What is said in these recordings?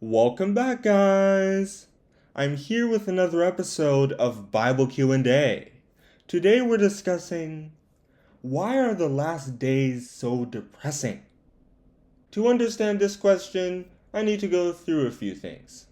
Welcome back, guys! I'm here with another episode of Bible Q&A. Today we're discussing, why are the last days so depressing? To understand this question, I need to go through a few things.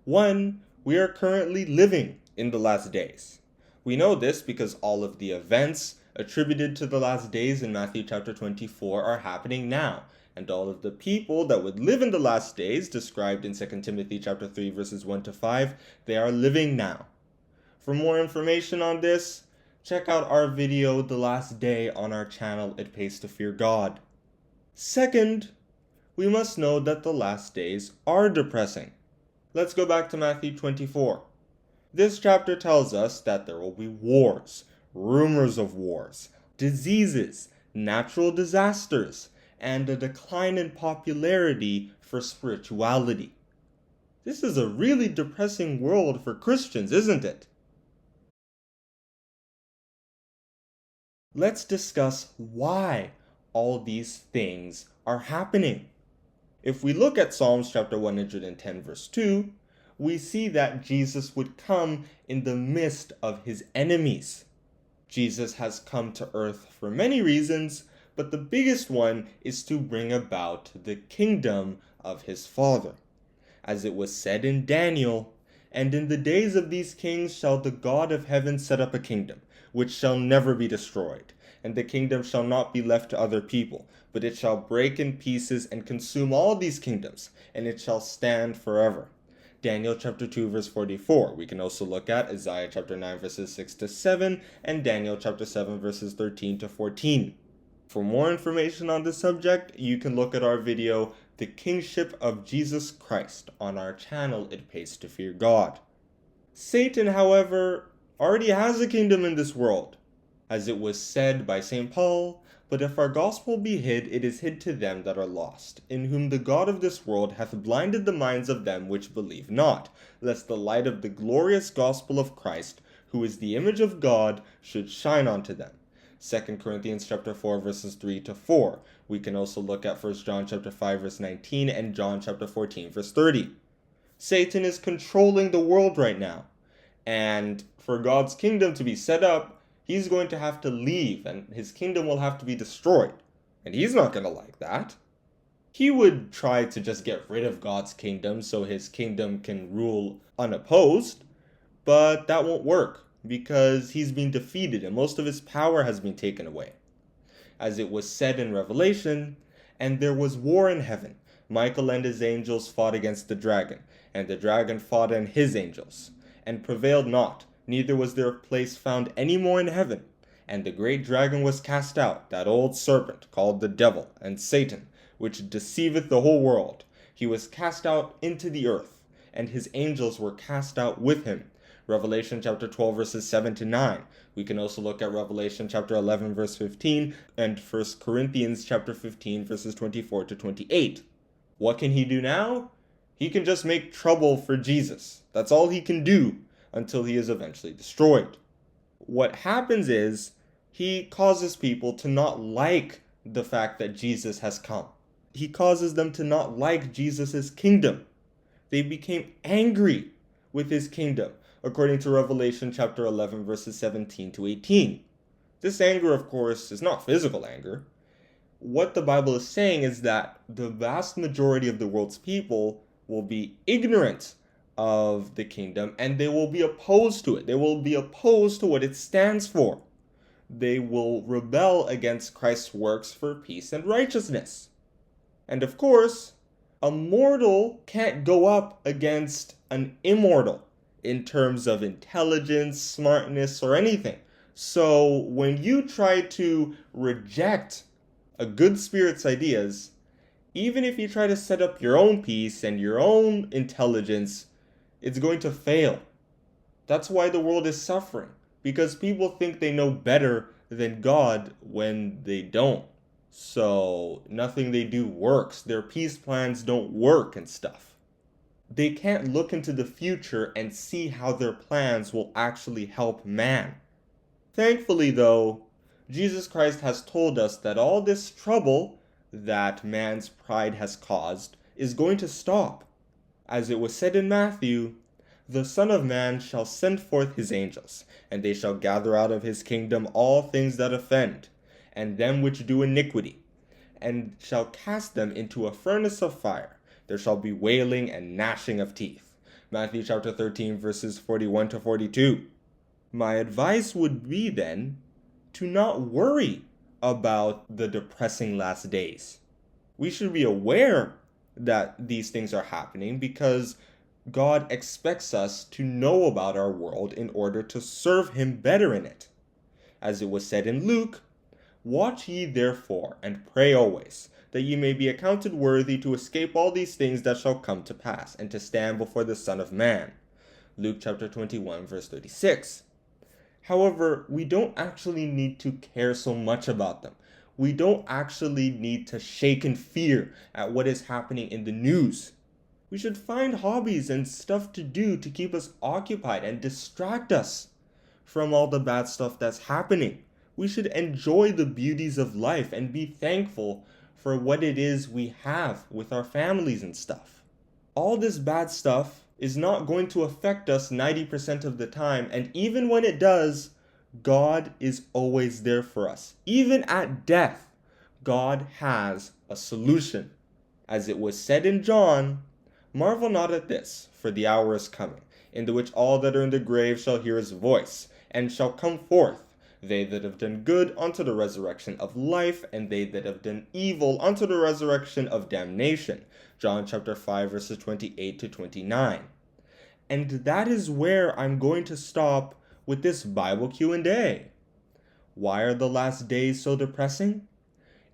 One, we are currently living in the last days. We know this because all of the events attributed to the last days in Matthew chapter 24 are happening now, and all of the people that would live in the last days described in 2 Timothy chapter 3 verses 1 to 5, they are living now. For more information on this, check out our video The Last Day on our channel It Pays to Fear God. Second, we must know that the last days are depressing. Let's go back to Matthew 24. This chapter tells us that there will be wars, rumors of wars, diseases, natural disasters, and a decline in popularity for spirituality. This is a really depressing world for Christians, isn't it? Let's discuss why all these things are happening. If we look at Psalms chapter 110 verse 2, we see that Jesus would come in the midst of his enemies. Jesus has come to earth for many reasons, but the biggest one is to bring about the kingdom of his Father. As it was said in Daniel, "And in the days of these kings shall the God of heaven set up a kingdom, which shall never be destroyed. And the kingdom shall not be left to other people, but it shall break in pieces and consume all these kingdoms, and it shall stand forever." Daniel chapter 2 verse 44. We can also look at Isaiah chapter 9 verses 6 to 7 and Daniel chapter 7 verses 13 to 14. For more information on this subject, you can look at our video, The Kingship of Jesus Christ, on our channel It Pays to Fear God. Satan, however, already has a kingdom in this world. As it was said by St. Paul, "But if our gospel be hid, it is hid to them that are lost, in whom the God of this world hath blinded the minds of them which believe not, lest the light of the glorious gospel of Christ, who is the image of God, should shine unto them." 2 Corinthians chapter 4 verses 3 to 4. We can also look at 1 John chapter 5 verse 19 and John chapter 14 verse 30. Satan is controlling the world right now. And for God's kingdom to be set up, he's going to have to leave and his kingdom will have to be destroyed. And he's not going to like that. He would try to just get rid of God's kingdom so his kingdom can rule unopposed, but that won't work because he's been defeated and most of his power has been taken away. As it was said in Revelation, "And there was war in heaven. Michael and his angels fought against the dragon, and the dragon fought and his angels, and prevailed not, neither was there a place found any more in heaven. And the great dragon was cast out, that old serpent, called the devil and Satan, which deceiveth the whole world. He was cast out into the earth, and his angels were cast out with him." Revelation chapter 12 verses 7 to 9. We can also look at Revelation chapter 11 verse 15 and 1 Corinthians chapter 15 verses 24 to 28. What can he do now? He can just make trouble for Jesus. That's all he can do until he is eventually destroyed. What happens is he causes people to not like the fact that Jesus has come. He causes them to not like Jesus' kingdom. They became angry with his kingdom, according to Revelation chapter 11 verses 17 to 18. This anger, of course, is not physical anger. What the Bible is saying is that the vast majority of the world's people will be ignorant of the kingdom and they will be opposed to it. They will be opposed to what it stands for. They will rebel against Christ's works for peace and righteousness. And of course, a mortal can't go up against an immortal in terms of intelligence, smartness, or anything. So when you try to reject a good spirit's ideas, even if you try to set up your own peace and your own intelligence, it's going to fail. That's why the world is suffering, because people think they know better than God when they don't. So nothing they do works. Their peace plans don't work and stuff. They can't look into the future and see how their plans will actually help man. Thankfully, though, Jesus Christ has told us that all this trouble that man's pride has caused is going to stop. As it was said in Matthew, "The Son of Man shall send forth his angels, and they shall gather out of his kingdom all things that offend, and them which do iniquity, and shall cast them into a furnace of fire. There shall be wailing and gnashing of teeth." Matthew chapter 13, verses 41 to 42. My advice would be then to not worry about the depressing last days. We should be aware that these things are happening because God expects us to know about our world in order to serve him better in it. As it was said in Luke, "Watch ye therefore, and pray always, that ye may be accounted worthy to escape all these things that shall come to pass, and to stand before the Son of Man." Luke chapter 21, verse 36. However, we don't actually need to care so much about them. We don't actually need to shake in fear at what is happening in the news. We should find hobbies and stuff to do to keep us occupied and distract us from all the bad stuff that's happening. We should enjoy the beauties of life and be thankful for what it is we have with our families and stuff. All this bad stuff is not going to affect us 90% of the time, and even when it does, God is always there for us. Even at death, God has a solution. As it was said in John, "Marvel not at this, for the hour is coming, in the which all that are in the grave shall hear his voice, and shall come forth, they that have done good unto the resurrection of life, and they that have done evil unto the resurrection of damnation." John chapter 5, verses 28 to 29. And that is where I'm going to stop with this Bible Q&A. Why are the last days so depressing?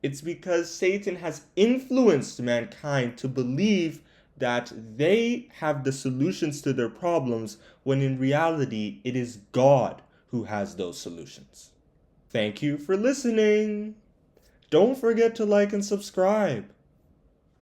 It's because Satan has influenced mankind to believe that they have the solutions to their problems, when in reality it is God who has those solutions. Thank you for listening. Don't forget to like and subscribe.